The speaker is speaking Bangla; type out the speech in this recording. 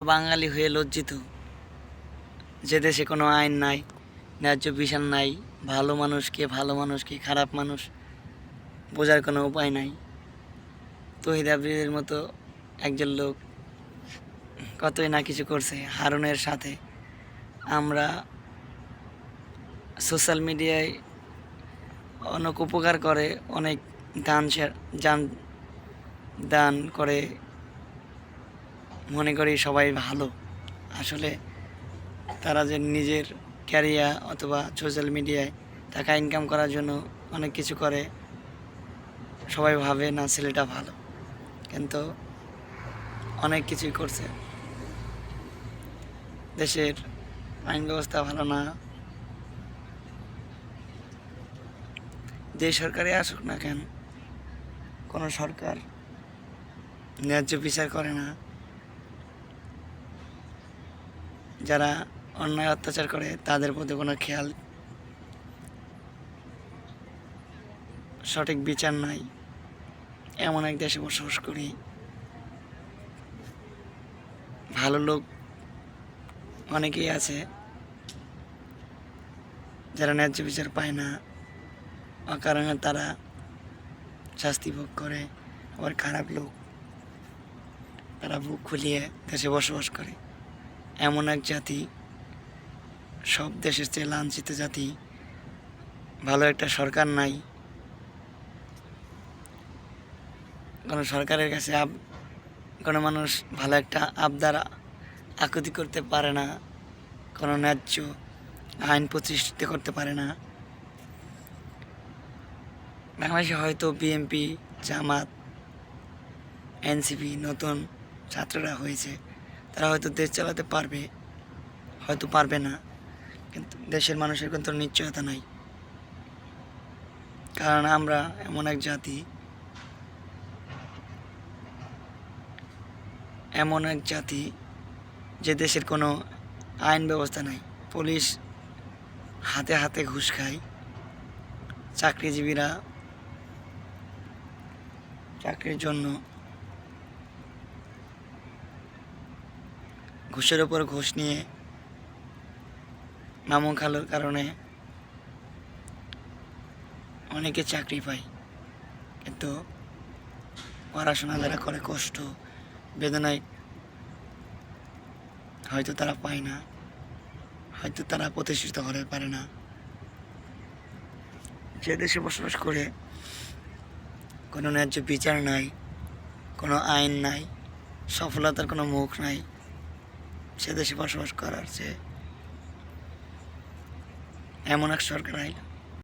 বাঙালি হয়ে লজ্জিত যে দেশে কোনো আইন নাই, ন্যায্য বিচার নাই, ভালো মানুষকে ভালো মানুষকে খারাপ মানুষ বোঝার কোনো উপায় নাই। তহিদ আফ্রিদির মতো একজন লোক কতই না কিছু করছে হারুনের সাথে। আমরা সোশ্যাল মিডিয়ায় অনেক উপকার করে, অনেক দান দান করে মনে করি সবাই ভালো। আসলে তারা যে নিজের ক্যারিয়ার অথবা সোশ্যাল মিডিয়ায় টাকা ইনকাম করার জন্য অনেক কিছু করে, সবাই ভাবে না ছেলেটা ভালো, কিন্তু অনেক কিছুই করছে। দেশের আইন ব্যবস্থা ভালো না, যে সরকারে আসুক না কেন কোনো সরকার ন্যায্য বিচার করে না। যারা অন্যায় অত্যাচার করে তাদের প্রতি কোনো খেয়াল, সঠিক বিচার নাই। এমন এক দেশে বসবাস করি, ভালো লোক অনেকেই আছে যারা ন্যায্য বিচার পায় না, অকারণে তারা শাস্তি ভোগ করে। আবার খারাপ লোক, তারা বুক খুলিয়ে দেশে বসবাস করে। এমন এক জাতি, সব দেশের চেয়ে লাঞ্ছিত জাতি। ভালো একটা সরকার নাই, কোনো সরকারের কাছে কোনো মানুষ ভালো একটা আবদার আকুতি করতে পারে না, কোনো ন্যায্য আইন প্রতিষ্ঠিত করতে পারে না। বাংলাদেশে হয়তো বিএনপি, জামাত, এনসিপি নতুন ছাত্ররা হয়েছে, তারা হয়তো দেশ চালাতে পারবে, হয়তো পারবে না, কিন্তু দেশের মানুষের কিন্তু নিশ্চয়তা নাই। কারণ আমরা এমন এক জাতি, যে দেশের কোনো আইন ব্যবস্থা নাই। পুলিশ হাতে হাতে ঘুষ খায়, চাকরিজীবীরা চাকরির জন্য ঘুষের ওপর ঘুষ নিয়ে মামু খালুর কারণে অনেকে চাকরি পায়, কিন্তু পড়াশোনা যারা করে কষ্ট বেদনায় হয়তো তারা পায় না, হয়তো তারা প্রতিষ্ঠিত হতে পারে না। যে দেশে বসবাস করে কোনো ন্যায্য বিচার নাই, কোনো আইন নাই, সফলতার কোনো মুখ নাই, সে দেশে বসবাস করার চেয়ে এমন এক সরকার আইল